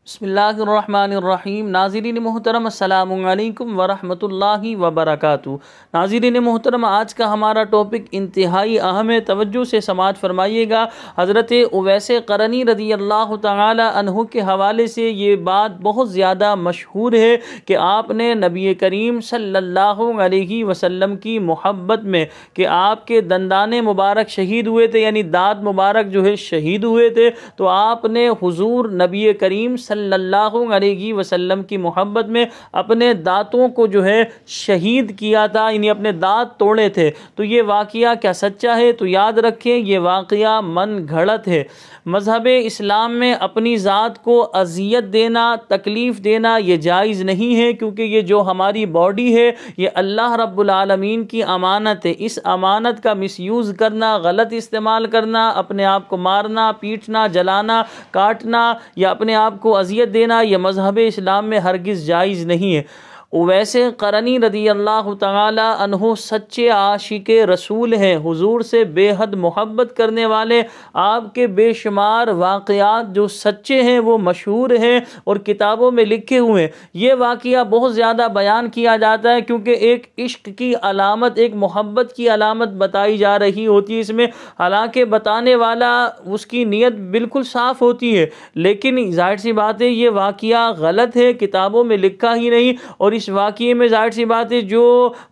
बिस्मिल्लाहिर्रहमानिर्रहीम। नाज़रीन मोहतरम अस्सलामु अलैकुम वरहमतुल्लाहि वबरकातुहू। नाज़रीन मोहतरम, आज का हमारा टॉपिक इंतहाई अहम है, तवज्जो से समाअत फरमाइएगा। हज़रत उवैस क़रनी रज़ी अल्लाह तआला अन्हु के हवाले से ये बात बहुत ज़्यादा मशहूर है कि आपने नबी करीम सल्लल्लाहु अलैहि वसल्लम की मोहब्बत में कि आपके दंदाने मुबारक शहीद हुए थे, यानी दाँत मुबारक जो है शहीद हुए थे, तो आपने हुजूर नबी करीम सल्लल्लाहु अलैहि वसल्लम की मोहब्बत में अपने दांतों को जो है शहीद किया था, यानी अपने दांत तोड़े थे। तो ये वाक़या क्या सच्चा है? तो याद रखें, ये वाक़या मन घड़त है। मज़हब इस्लाम में अपनी ज़ात को अज़ियत देना, तकलीफ़ देना ये जायज़ नहीं है, क्योंकि ये जो हमारी बॉडी है ये अल्लाह रब्बुल आलमीन की अमानत है। इस अमानत का मिसयूज़ करना, गलत इस्तेमाल करना, अपने आप को मारना, पीटना, जलाना, काटना या अपने आप को अज़ियत देना, यह मज़हब इस्लाम में हरगिज़ जायज़ नहीं है। उवैस क़रनी रज़ी अल्लाह तआला अन्हु सच्चे आशिक़ रसूल हैं, हुजूर से बेहद मोहब्बत करने वाले। आपके बेशुमार वाक़यात जो सच्चे हैं वो मशहूर हैं और किताबों में लिखे हुए हैं। ये वाक़या बहुत ज़्यादा बयान किया जाता है, क्योंकि एक इश्क की अलामत, एक मोहब्बत की अलामत बताई जा रही होती है इसमें। हालांकि बताने वाला उसकी नीयत बिल्कुल साफ़ होती है, लेकिन जाहिर सी बात है ये वाक़या गलत है, किताबों में लिखा ही नहीं। और इस वाक़ये में जाहिर सी बात है जो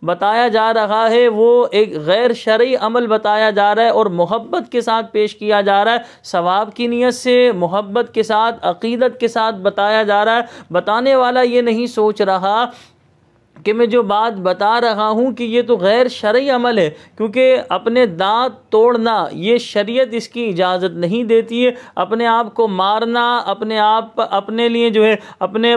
बताया जा रहा है वो एक गैर शरई अमल बताया जा रहा है और मोहब्बत के साथ पेश किया जा रहा है। सवाब की नीयत से, मोहब्बत के साथ, अक़ीदत के साथ बताया जा रहा है। बताने वाला ये नहीं सोच रहा कि मैं जो बात बता रहा हूँ कि ये तो गैर शरई अमल है, क्योंकि अपने दांत तोड़ना ये शरीयत इसकी इजाज़त नहीं देती है। अपने आप को मारना, अपने आप अपने लिए जो है अपने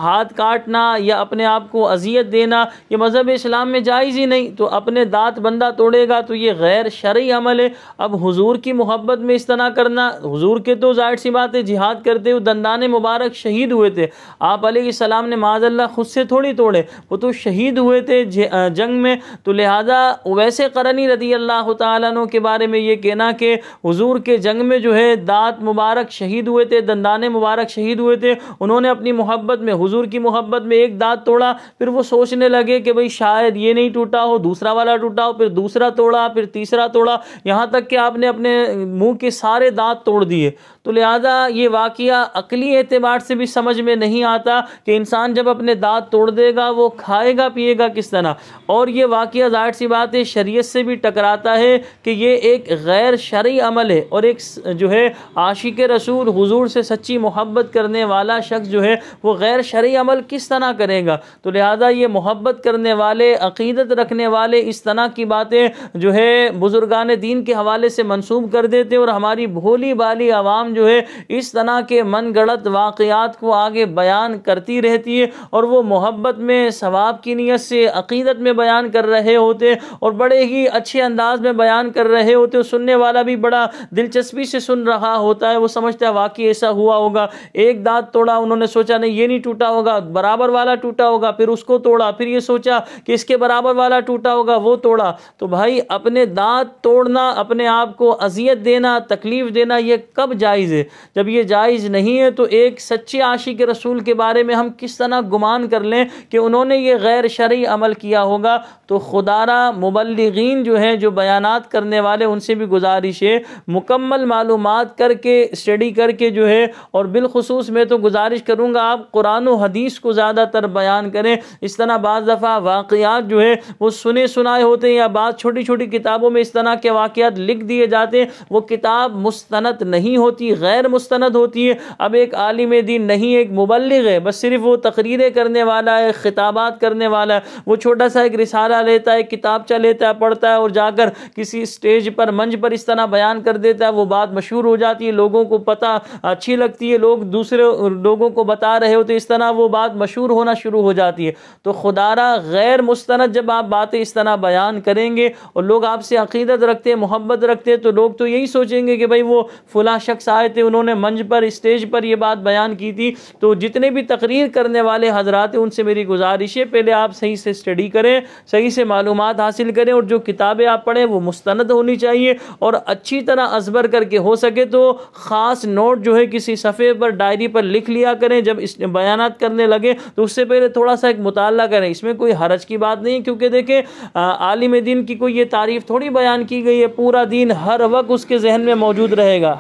हाथ काटना या अपने आप को अजियत देना, ये मज़हब इस्लाम में जायज़ ही नहीं। तो अपने दांत बंदा तोड़ेगा तो ये गैर शरई अमल है। अब हुजूर की मोहब्बत में इस तरह करना, हुजूर के तो जाहिर सी बात है जिहाद करते हुए दंदाने मुबारक शहीद हुए थे। आप अलैहिस्सलाम ने माज़अल्लाह खुद से थोड़ी तोड़े, वो तो शहीद हुए थे जंग में। तो लिहाजा उवैस क़रनी रज़ी अल्लाह तआला अन्हु के बारे में ये कहना कि हुजूर के जंग में जो है दांत मुबारक शहीद हुए थे, दंदाने मुबारक शहीद हुए थे, उन्होंने अपनी मोहब्बत में, हुजूर की मोहब्बत में एक दांत तोड़ा, फिर वो सोचने लगे कि भाई शायद ये नहीं टूटा हो, दूसरा वाला टूटा हो, फिर दूसरा तोड़ा, फिर तीसरा तोड़ा, यहाँ तक कि आपने अपने मुंह के सारे दांत तोड़ दिए। तो लिहाजा ये वाक़या अक़ली एतबार से भी समझ में नहीं आता कि इंसान जब अपने दांत तोड़ देगा वो खाएगा पिएगा किस तरह। और ये वाक़या ज़ाहिर सी बात है शरीयत से भी टकराता है कि ये एक गैर शरई अमल है। और एक जो है आशिक़ रसूल, हुजूर से सच्ची मोहब्बत करने वाला शख्स जो है वो गैर शरई अमल किस तरह करेगा। तो लिहाजा ये मोहब्बत करने वाले, अक़ीदत रखने वाले इस तरह की बातें जो है बुज़ुर्गान दीन के हवाले से मंसूब कर देते और हमारी भोली भाली आवाम जो है इस तरह के मन गढ़ंत वाक़यात को आगे बयान करती रहती है। और वो मोहब्बत में, सवाब की नीयत से, अक़ीदत में बयान कर रहे होते और बड़े ही अच्छे अंदाज में बयान कर रहे होते। और सुनने वाला भी बड़ा दिलचस्पी से सुन रहा होता है, वो समझता है वाकई ऐसा हुआ होगा। एक दांत तोड़ा, उन्होंने सोचा नहीं ये नहीं टूटा होगा, बराबर वाला टूटा होगा, फिर उसको तोड़ा, फिर ये सोचा कि इसके बराबर वाला टूटा होगा, वो तोड़ा। तो भाई अपने दांत तोड़ना, अपने आप को अजियत देना, तकलीफ देना, ये कब जायज़ है? जब ये जायज़ नहीं है तो एक सच्चे आशिक़ रसूल के बारे में हम किस तरह गुमान कर लें कि उन्होंने ये गैर शरई अमल किया होगा। तो खुदारा मुबल्लिगीन जो हैं, जो बयानात करने वाले, उनसे भी गुजारिश है मुकम्मल मालूमात करके, स्टडी करके जो है, और बिलखुसूस मैं तो गुजारिश करूँगा आप कुरान और हदीस को ज़्यादातर बयान करें। इस तरह बाज़ दफ़ा वाक़यात जो है वो सुने सुनाए होते हैं या बात छोटी छोटी किताबों में इस तरह के वाक़यात लिख दिए जाते हैं, वो किताब मुस्तनद नहीं होती, गैर मुस्तनद होती है। अब एक आलिम दीन नहीं, एक मुबल्लिग है, बस सिर्फ वो तकरीरें करने वाला है, खिताबात करने वाला है, वो छोटा सा एक रिसाला लेता है, किताबचा लेता है, पढ़ता है और जाकर किसी स्टेज पर, मंच पर इस तरह बयान कर देता है। वो बात मशहूर हो जाती है, लोगों को पता अच्छी लगती है, लोग दूसरे लोगों को बता रहे होते, इस तरह वो बात मशहूर होना शुरू हो जाती है। तो खुदारा गैर मुस्तनद जब आप बातें इस तरह बयान करेंगे और लोग आपसे अक़ीदत रखते हैं, मोहब्बत रखते हैं, तो लोग तो यही सोचेंगे कि भाई वो फला शख्स आए थे, उन्होंने मंच पर, स्टेज पर ये बात बयान की थी। तो जितने भी तकरीर करने वाले हजरात हैं उनसे मेरी गुजारिश है पहले आप सही से स्टडी करें, सही से मालूमात हासिल करें और जो किताबें आप पढ़ें वो मुस्तनद होनी होनी चाहिए और अच्छी तरह अज़बर करके, हो सके तो ख़ास नोट जो है किसी सफ़े पर, डायरी पर लिख लिया करें। जब इस बयानात करने लगे तो उससे पहले थोड़ा सा एक मुताला करें। इसमें कोई हरज की बात नहीं, क्योंकि देखें आलिम दीन की कोई ये तारीफ़ थोड़ी बयान की गई है, पूरा दिन हर वक्त उसके जहन में मौजूद रहेगा।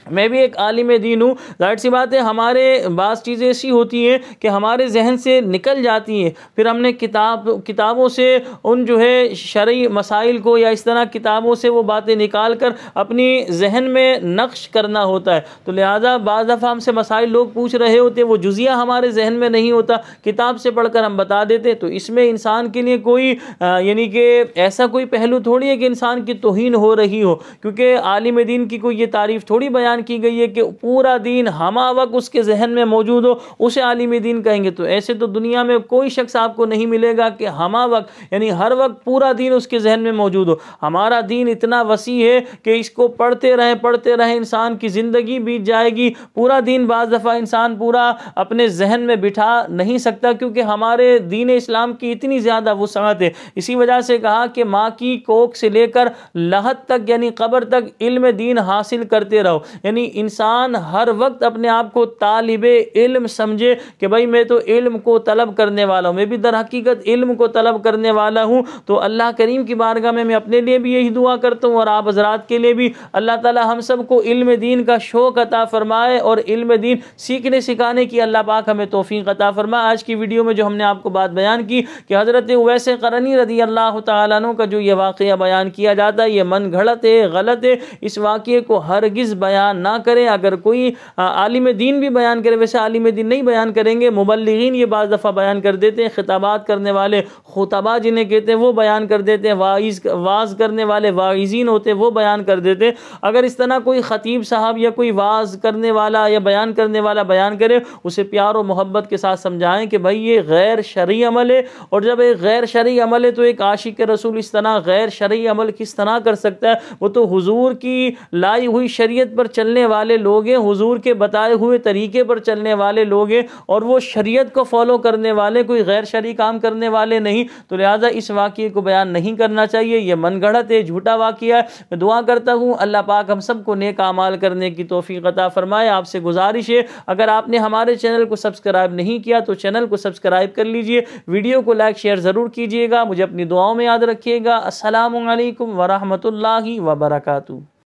मैं भी एक आलिम दीन हूँ, ज़ाहिर सी बात है हमारे बाज़ चीज़ें ऐसी होती हैं कि हमारे जहन से निकल जाती हैं, फिर हमने किताबों से उन जो है शरई मसाइल को या इस तरह किताबों से वो बातें निकाल कर अपनी जहन में नक्श करना होता है। तो लिहाजा बाज़ दफ़ा हमसे मसाइल लोग पूछ रहे होते, वो जुज़िया हमारे जहन में नहीं होता, किताब से पढ़कर हम बता देते। तो इसमें इंसान के लिए कोई यानी कि ऐसा कोई पहलू थोड़ी है कि इंसान की तौहीन हो रही हो, क्योंकि आलिम दीन की कोई ये तारीफ़ थोड़ी बयान की गई है कि पूरा दीन हमा वक्त उसके जहन में मौजूद हो, उसे आलिम दीन कहेंगे। तो ऐसे तो दुनिया में कोई शख्स आपको नहीं मिलेगा कि हमा वक्त यानी हर वक्त पूरा दीन उसके जहन में मौजूद हो। हमारा दीन इतना वसी है कि इसको पढ़ते रहें इंसान की ज़िंदगी बीत जाएगी। पूरा दीन बाज़ दफ़ा इंसान पूरा अपने जहन में बिठा नहीं सकता, क्योंकि हमारे दीन इस्लाम की इतनी ज़्यादा वुसाअत है। इसी वजह से कहा कि माँ की कोख से लेकर लहद तक यानी कब्र तक इल्म दीन हासिल करते रहो। यानी इंसान हर वक्त अपने आप को तालिबे इल्म समझे कि भाई मैं तो इल्म को तलब करने वाला हूँ, मैं भी दर हकीकत इल्म को तलब करने वाला हूँ। तो अल्लाह करीम की बारगाह में मैं अपने लिए भी यही दुआ करता हूँ और आप हज़रात के लिए भी, अल्लाह ताला हम सब को इल्म दीन का शौक़ अता फरमाए और इल्म दीन सीखने सिखाने की अल्लाह पाक हमें तौफीक अता फरमाए। आज की वीडियो में जो हमने आपको बात बयान की कि हज़रत उवैस क़रनी रज़ी अल्लाह तआला अन्हु का जो ये वाक़या बयान किया जाता है, ये मन घड़त है, गलत है। इस वाक़े को हरगिज़ बयान ना करें। अगर कोई आलिम दीन भी बयान करे, वैसे आलिम दीन नहीं बयान करेंगे, मुबल्लिगीन ये बाज़ दफ़ा बयान कर देते हैं, खिताबात करने वाले खुतबा जिन्हें कहते हैं वो बयान कर देते हैं, वाज़ करने वाले वाइज़ीन होते हैं वो बयान कर देते हैं। अगर इस तरह कोई ख़तीब साहब या कोई वाज़ करने वाला या बयान करने वाला बयान करे, उसे प्यार और मोहब्बत के साथ समझाएं कि भाई ये गैर शरई अमल है, और जब एक गैर शरई अमल है तो एक आशिक रसूल इस तरह गैर शरई अमल किस तरह कर सकता है? वो तो हुजूर की लाई हुई शरीयत पर चलने वाले लोग हैं, हुजूर के बताए हुए तरीके पर चलने वाले लोग हैं, और वो शरीयत को फॉलो करने वाले, कोई गैर शरई काम करने वाले नहीं। तो लिहाजा इस वाक़ये को बयान नहीं करना चाहिए, यह मनगढ़ंत है, झूठा वाक़या है। मैं दुआ करता हूँ अल्लाह पाक हम सबको नेक आमाल करने की तौफीक अता फरमाए। आपसे गुजारिश है, अगर आपने हमारे चैनल को सब्सक्राइब नहीं किया तो चैनल को सब्सक्राइब कर लीजिए, वीडियो को लाइक शेयर ज़रूर कीजिएगा। मुझे अपनी दुआओं में याद रखिएगा। अस्सलामु अलैकुम व रहमतुल्लाहि व बरकातुहू।